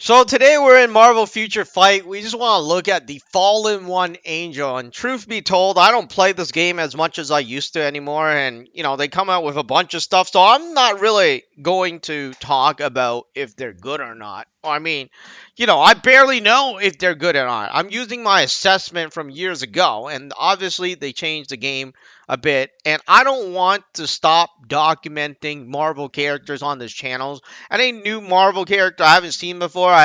So today we're in Marvel Future Fight. We just want to look at the Fallen One Angel. And truth be told, I don't play this game as much as I used to anymore. And, they come out with a bunch of stuff. So I'm not really going to talk about if they're good or not. I mean, I barely know if they're good or not. I'm using my assessment from years ago. And obviously, they changed the game a bit. And I don't want to stop documenting Marvel characters on this channel. Any new Marvel character I haven't seen before,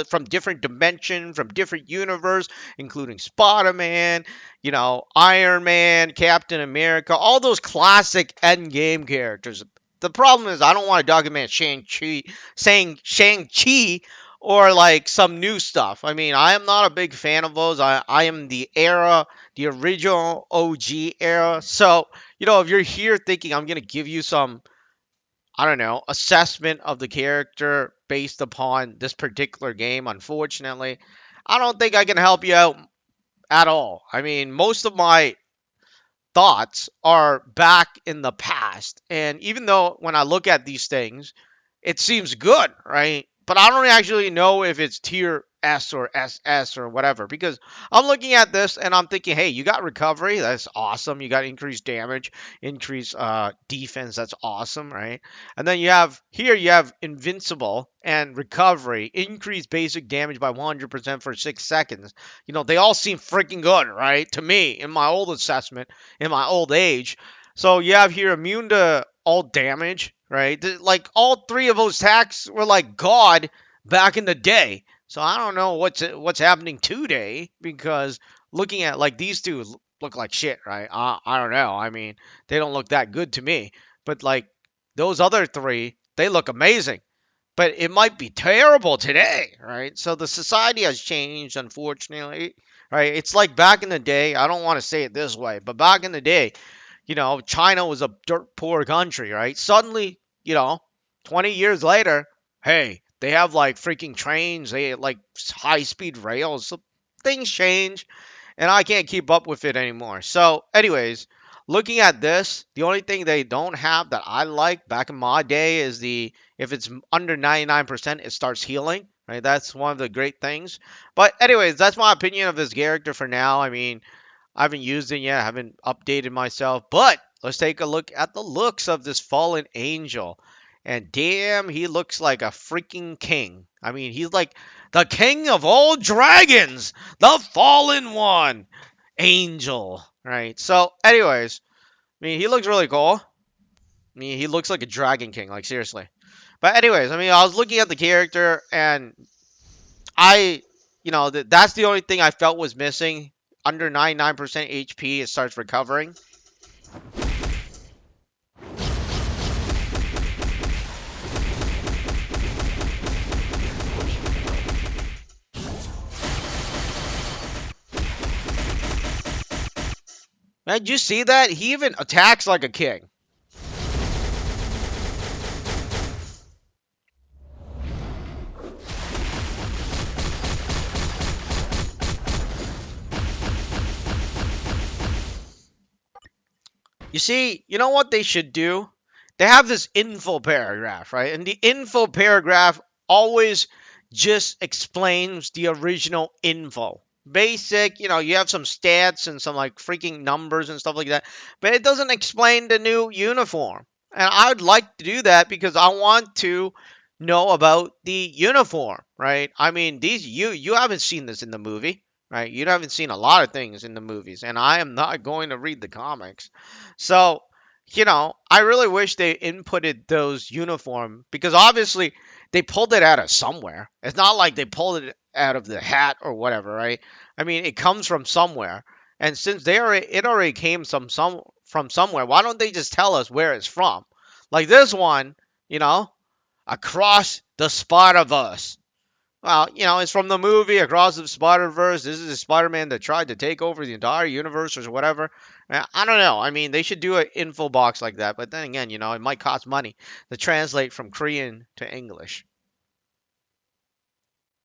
from different dimension, from different universe, including Spider-Man, Iron Man, Captain America, all those classic Endgame characters. The problem is I don't want to document Shang-Chi, saying Shang-Chi or like some new stuff. I mean, I am not a big fan of those. I am the original OG era. So, if you're here thinking I'm going to give you some I don't know, assessment of the character based upon this particular game. Unfortunately, I don't think I can help you out at all. I mean, most of my thoughts are back in the past. And even though when I look at these things, it seems good, right? But I don't actually know if it's tier S or SS or whatever because I'm looking at this and I'm thinking, hey, you got recovery, that's awesome. You got increased damage, increased defense, that's awesome, right? And then you have invincible and recovery, increased basic damage by 100% for 6 seconds. They all seem freaking good, right? To me, in my old assessment, in my old age. So you have here immune to all damage, right? Like all three of those attacks were like God back in the day. So I don't know what's happening today because looking at like these two look like shit, right? I don't know. I mean, they don't look that good to me. But like those other three, they look amazing. But it might be terrible today, right? So the society has changed, unfortunately, right? It's like back in the day. I don't want to say it this way, but back in the day, China was a dirt poor country, right? Suddenly, 20 years later, hey, they have like freaking trains, they like high speed rails. So things change, and I can't keep up with it anymore. So, anyways, looking at this, the only thing they don't have that I like back in my day is if it's under 99%, it starts healing. Right, that's one of the great things. But anyways, that's my opinion of this character for now. I mean, I haven't used it yet. I haven't updated myself. But let's take a look at the looks of this fallen angel. And damn, he looks like a freaking king. I mean, he's like the king of all dragons, the fallen one, angel. Right. So, anyways, I mean, he looks really cool. I mean, he looks like a dragon king. Like, seriously. But, anyways, I mean, I was looking at the character and I, that's the only thing I felt was missing. Under 99% HP, it starts recovering. Man, did you see that? He even attacks like a king. You see, you know what they should do? They have this info paragraph, right? And the info paragraph always just explains the original info. Basic, you have some stats and some like freaking numbers and stuff like that, but it doesn't explain the new uniform. And I would like to do that because I want to know about the uniform, right? I mean, these you haven't seen this in the movie, right? You haven't seen a lot of things in the movies, and I am not going to read the comics. So, I really wish they inputted those uniform because obviously they pulled it out of somewhere. It's not like they pulled it out of the hat or whatever, right? I mean, it comes from somewhere. And since it already came from somewhere, why don't they just tell us where it's from? Like this one, you know, Across the Spider-Verse. Well, it's from the movie Across the Spider-Verse. This is a Spider-Man that tried to take over the entire universe or whatever. I don't know. I mean, they should do an info box like that. But then again, it might cost money to translate from Korean to English.